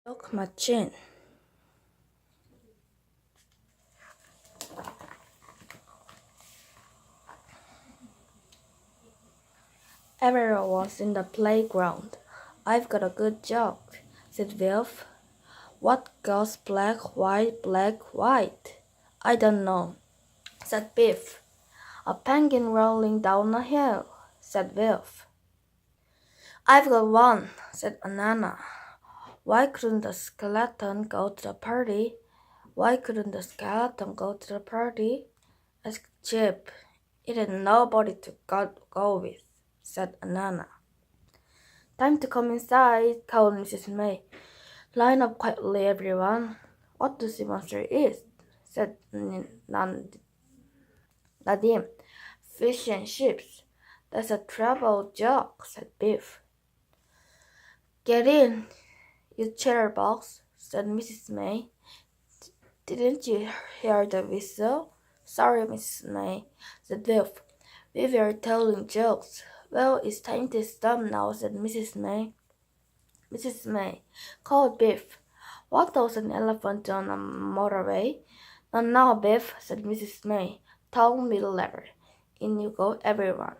Joke machine. Everyone was in the playground. "I've got a good joke," said Wilf. "What goes black, white, black, white?" "I don't know," said Biff. "A penguin rolling down a hill," said Wilf. "I've got one," said Banana. "Why couldn't the skeleton go to the party?" "Why couldn't the skeleton go to the party?" asked Chip. "It had nobody to go with," said Banana. "Time to come inside," called Mrs. May. "Line up quietly, everyone." "What the sea monster is?" said Nadim. "Fish and chips." "That's a travel joke," said Biff. "Get in, you chatterbox," said Mrs. May. "Didn't you hear the whistle?" "Sorry, Mrs. May," said Biff. "We were telling jokes." "Well, it's time to stop now," said Mrs. May. Mrs. May called Biff. "What does an elephant do on a motorway?" "Not now, Biff," said Mrs. May. "Tongue middle lever. In you go, everyone."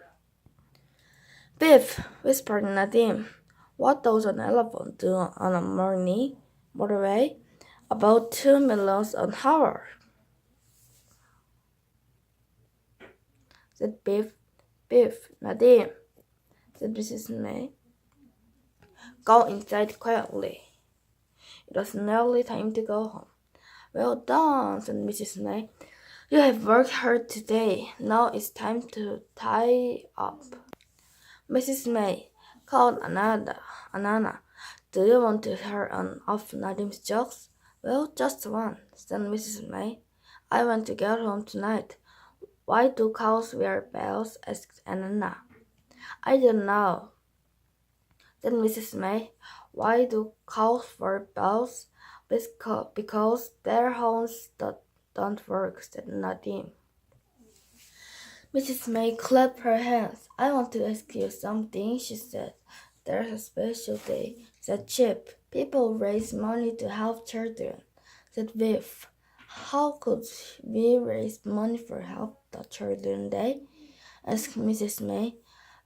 "Biff," whispered Nadim, "what does an elephant do on a motorway?" "About 2 miles an hour," said Biff. "Biff, Nadim," said Mrs. May. "Go inside quietly." It was nearly time to go home. "Well done," said Mrs. May. "You have worked hard today. Now it's time to tie up." Mrs. May called Anana. "Do you want to hear one of Nadim's jokes?" "Well, just one," said Mrs. May. "I want to get home tonight." "Why do cows wear bells?" asked Anana. "I don't know," said Mrs. May. "Why do cows wear bells?" Because their horns don't work," said Nadim. Mrs. May clapped her hands. "I want to ask you something," she said. "There's a special day," said Chip. "People raise money to help children," said Biff. "How could we raise money for Help the Children Day?" asked Mrs. May.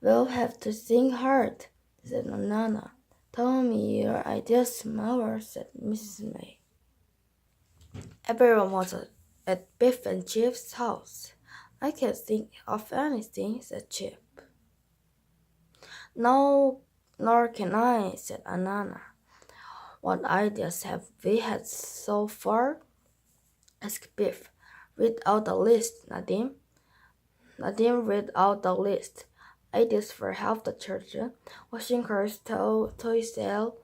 "We'll have to think hard," said Nana. "Tell me your ideas tomorrow," said Mrs. May. Everyone was at Biff and Chip's house. "I can't think of anything," said Chip. "No, nor can I," said Anana. "What ideas have we had so far?" asked Biff. "Read out the list, Nadim." Nadim read out the list. "Ideas for Help the Children, washing cars, toy sale."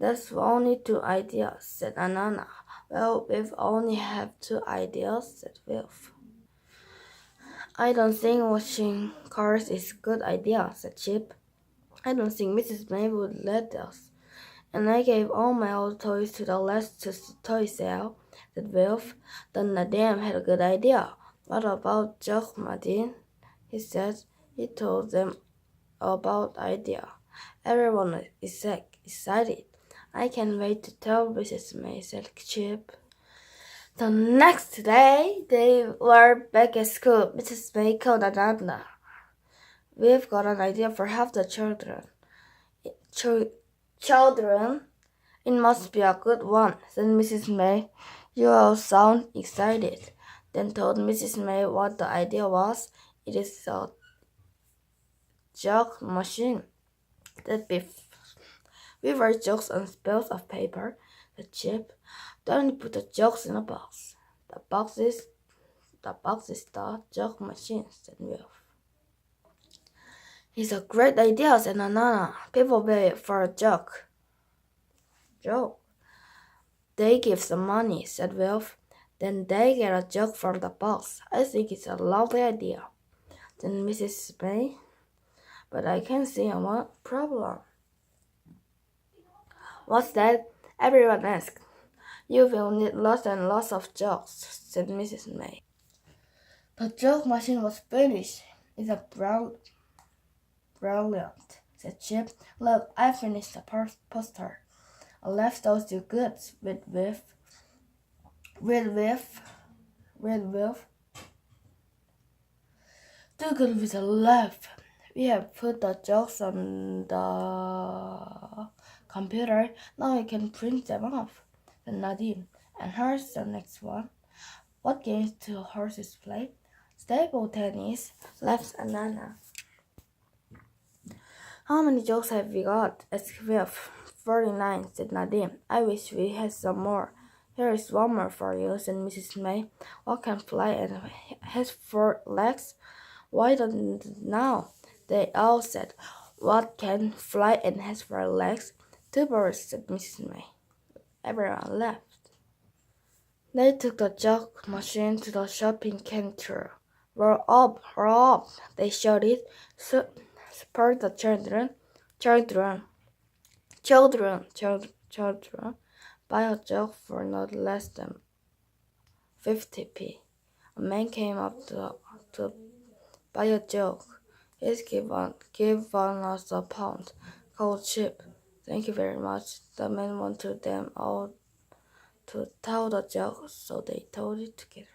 "That's only 2 ideas," said Anana. "Well, we've only have 2 ideas," said Wilf. "I don't think washing cars is a good idea," said Chip. "I don't think Mrs. May would let us." "And I gave all my old toys to the last toy sale," said Wilf. "Then Nadim had a good idea. "What about Jock Martin?" he said. He told them about the idea. Everyone is excited. "I can't wait to tell Mrs. May," said Chip. The next day, they were back at school. Mrs. May called Ananda. "We've got an idea for half the children." Children? "It must be a good one," said Mrs. May. "You all sound excited." Then told Mrs. May what the idea was. "It is a joke machine," said Biff. "We write jokes on spells of paper," said Chip. "Then we put the jokes in a box. The box is the joke machine," said Wilf. "It's a great idea," said Nana. "People pay for a joke." "They give some money," said Wilf. "Then they get a joke for the box. I think it's a lovely idea." Then Mrs. May. "But I can see a problem." "What's that?" everyone asked. "You will need lots and lots of jokes," said Mrs. May. The joke machine was finished. "It's a brilliant," said Chip. "Look, I finished the poster." I left those two goods with too good with a laugh. We have put the jokes on the computer. Now we can print them off. Said Nadim. And here's the next one. What games do horses play? Table tennis, laughed Anana. How many jokes have we got? Asked Wilf. 49, said Nadim. I wish we had some more. Here is one more for you, said Mrs. May. What can fly and has 4 legs? Why don't now? They all said. What can fly and has 4 legs? 2 birds, said Mrs. May. Everyone laughed. They took the joke machine to the shopping counter. Roll up, they shouted. Support the children. Buy a joke for not less than 50p. A man came up to buy a joke. He's given us a pound. Cold chip. Thank you very much. The man wanted them all to tell the joke, so they told it together.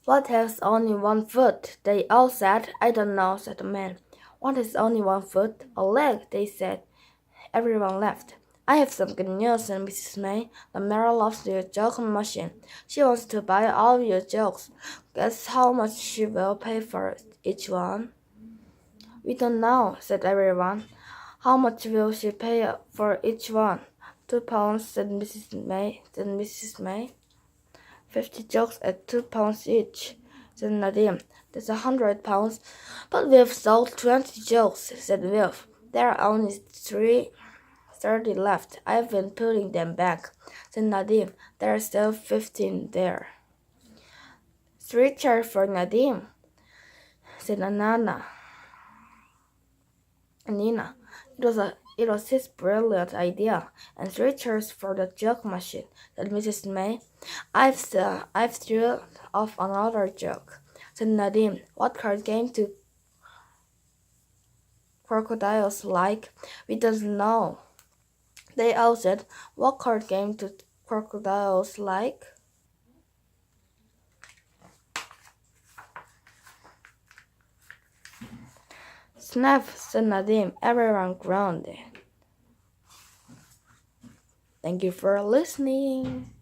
What has only 1 foot? They all said. I don't know, said the man. What is only 1 foot? A leg, they said. Everyone laughed. I have some good news, said Mrs. May. The mayor loves your joke machine. She wants to buy all your jokes. Guess how much she will pay for each one? We don't know, said everyone. How much will she pay for each one? 2 pounds, said Mrs. May. 50 jokes at 2 pounds each, said Nadim. That's 100 pounds. But we've sold 20 jokes, said Wilf. There are only 30 left. I've been putting them back, said Nadim. There are still 15 there. 3 chairs for Nadim, said Nina. It was his brilliant idea, and 3 chairs for the joke machine, said Mrs. May. I've thought of another joke, said Nadim. What card game do crocodiles like? We don't know. They all said, what card game do crocodiles like? Snap, said Nadim. Everyone groaned. Thank you for listening.